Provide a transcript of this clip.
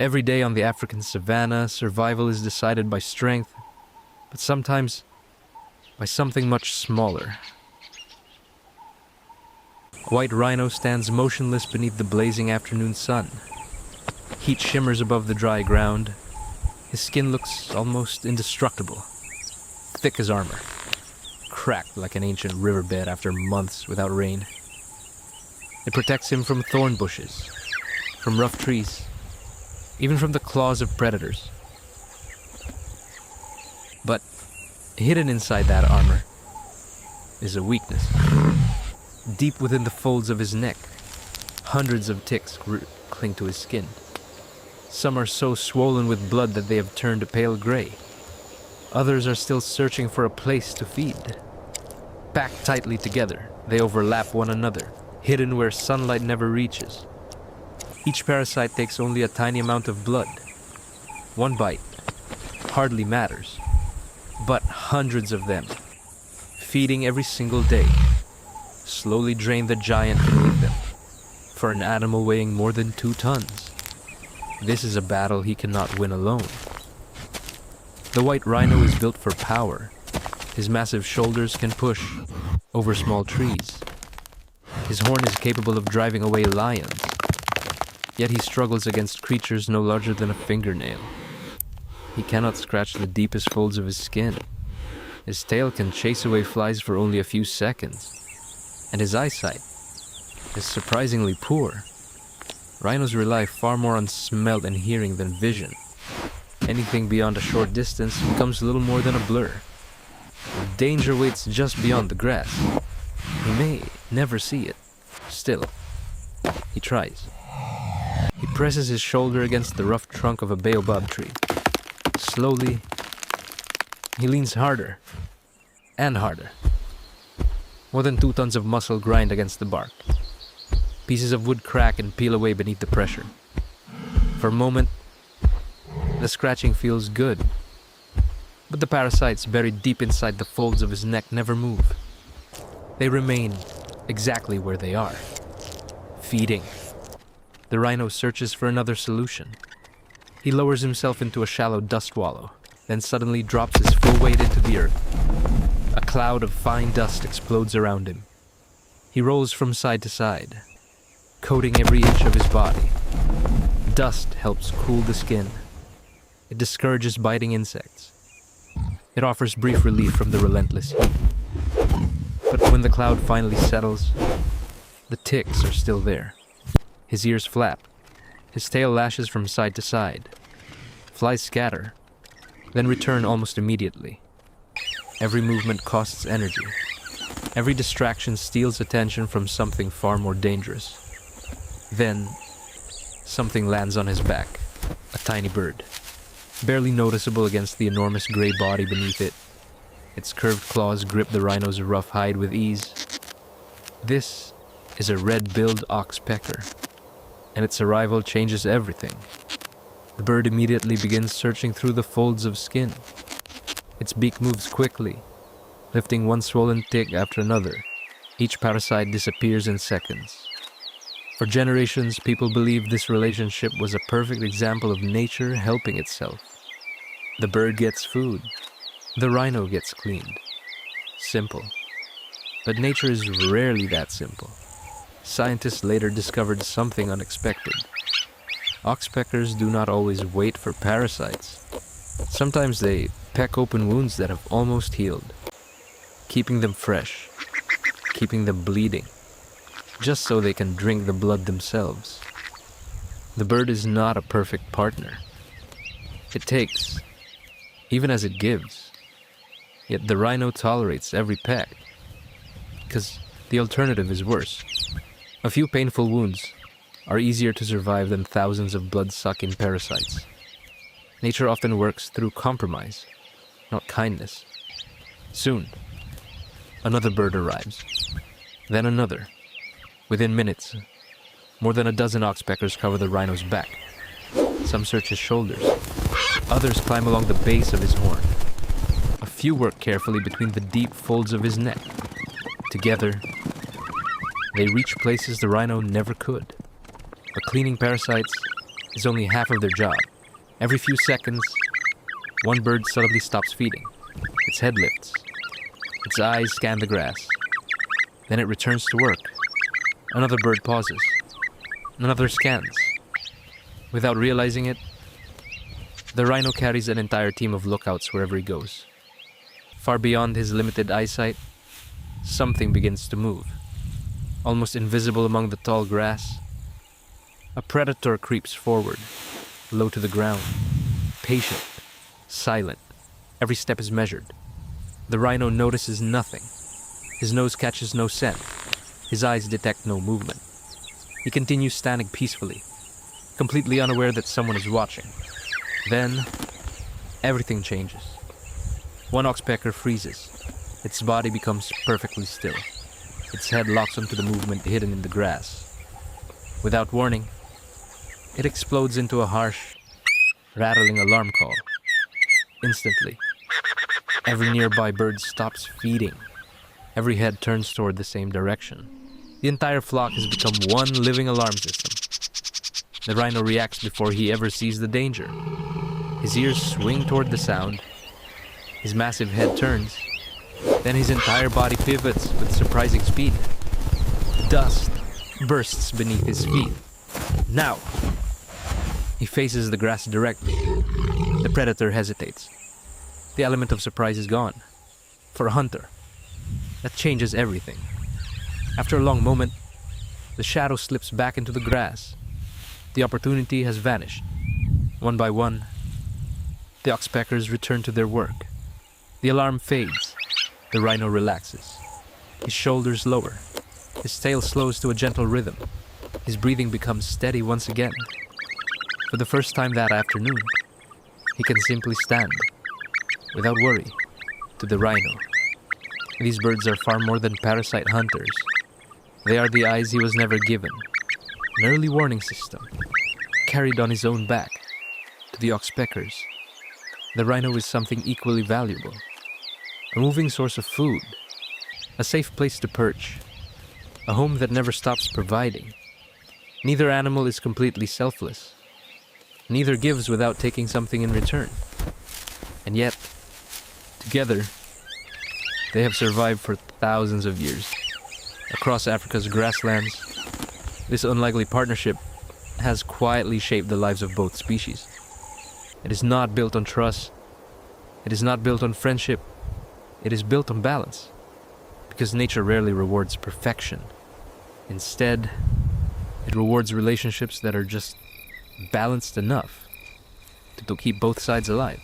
Every day on the African savanna, survival is decided by strength, but sometimes by something much smaller. A white rhino stands motionless beneath the blazing afternoon sun. Heat shimmers above the dry ground. His skin looks almost indestructible, thick as armor, cracked like an ancient riverbed after months without rain. It protects him from thorn bushes, from rough trees, even from the claws of predators. But hidden inside that armor is a weakness. Deep within the folds of his neck, hundreds of ticks cling to his skin. Some are so swollen with blood that they have turned a pale gray. Others are still searching for a place to feed. Packed tightly together, they overlap one another, hidden where sunlight never reaches. Each parasite takes only a tiny amount of blood. One bite hardly matters, but hundreds of them, feeding every single day, slowly drain the giant beneath them. For an animal weighing more than 2 tons, this is a battle he cannot win alone. The white rhino is built for power. His massive shoulders can push over small trees. His horn is capable of driving away lions. Yet he struggles against creatures no larger than a fingernail. He cannot scratch the deepest folds of his skin. His tail can chase away flies for only a few seconds. And his eyesight is surprisingly poor. Rhinos rely far more on smell and hearing than vision. Anything beyond a short distance becomes little more than a blur. Danger waits just beyond the grass. He may never see it. Still, he tries. He presses his shoulder against the rough trunk of a baobab tree. Slowly, he leans harder and harder. More than 2 tons of muscle grind against the bark. Pieces of wood crack and peel away beneath the pressure. For a moment, the scratching feels good, but the parasites buried deep inside the folds of his neck never move. They remain exactly where they are, feeding. The rhino searches for another solution. He lowers himself into a shallow dust wallow, then suddenly drops his full weight into the earth. A cloud of fine dust explodes around him. He rolls from side to side, coating every inch of his body. Dust helps cool the skin. It discourages biting insects. It offers brief relief from the relentless heat. But when the cloud finally settles, the ticks are still there. His ears flap. His tail lashes from side to side. Flies scatter, then return almost immediately. Every movement costs energy. Every distraction steals attention from something far more dangerous. Then, something lands on his back. A tiny bird, barely noticeable against the enormous gray body beneath it. Its curved claws grip the rhino's rough hide with ease. This is a red-billed oxpecker, and its arrival changes everything. The bird immediately begins searching through the folds of skin. Its beak moves quickly, lifting one swollen tick after another. Each parasite disappears in seconds. For generations, people believed this relationship was a perfect example of nature helping itself. The bird gets food. The rhino gets cleaned. Simple. But nature is rarely that simple. Scientists later discovered something unexpected. Oxpeckers do not always wait for parasites. Sometimes they peck open wounds that have almost healed, keeping them fresh, keeping them bleeding, just so they can drink the blood themselves. The bird is not a perfect partner. It takes, even as it gives. Yet the rhino tolerates every peck, because the alternative is worse. A few painful wounds are easier to survive than thousands of blood-sucking parasites. Nature often works through compromise, not kindness. Soon, another bird arrives, then another. Within minutes, more than a dozen oxpeckers cover the rhino's back. Some search his shoulders. Others climb along the base of his horn. A few work carefully between the deep folds of his neck. Together, they reach places the rhino never could. But cleaning parasites is only half of their job. Every few seconds, one bird suddenly stops feeding. Its head lifts. Its eyes scan the grass. Then it returns to work. Another bird pauses. Another scans. Without realizing it, the rhino carries an entire team of lookouts wherever he goes. Far beyond his limited eyesight, something begins to move. Almost invisible among the tall grass, a predator creeps forward, low to the ground, patient, silent. Every step is measured. The rhino notices nothing. His nose catches no scent. His eyes detect no movement. He continues standing peacefully, completely unaware that someone is watching. Then, everything changes. One oxpecker freezes. Its body becomes perfectly still. Its head locks onto the movement hidden in the grass. Without warning, it explodes into a harsh, rattling alarm call. Instantly, every nearby bird stops feeding. Every head turns toward the same direction. The entire flock has become one living alarm system. The rhino reacts before he ever sees the danger. His ears swing toward the sound. His massive head turns. Then his entire body pivots with surprising speed. Dust bursts beneath his feet. Now, he faces the grass directly. The predator hesitates. The element of surprise is gone. For a hunter, that changes everything. After a long moment, the shadow slips back into the grass. The opportunity has vanished. One by one, the oxpeckers return to their work. The alarm fades. The rhino relaxes. His shoulders lower. His tail slows to a gentle rhythm. His breathing becomes steady once again. For the first time that afternoon, he can simply stand, without worry, to the rhino. These birds are far more than parasite hunters. They are the eyes he was never given, an early warning system, carried on his own back. To the oxpeckers, the rhino is something equally valuable. A moving source of food, a safe place to perch, a home that never stops providing. Neither animal is completely selfless. Neither gives without taking something in return. And yet, together, they have survived for thousands of years. Across Africa's grasslands, this unlikely partnership has quietly shaped the lives of both species. It is not built on trust. It is not built on friendship. It is built on balance. Because nature rarely rewards perfection. Instead, it rewards relationships that are just balanced enough to keep both sides alive.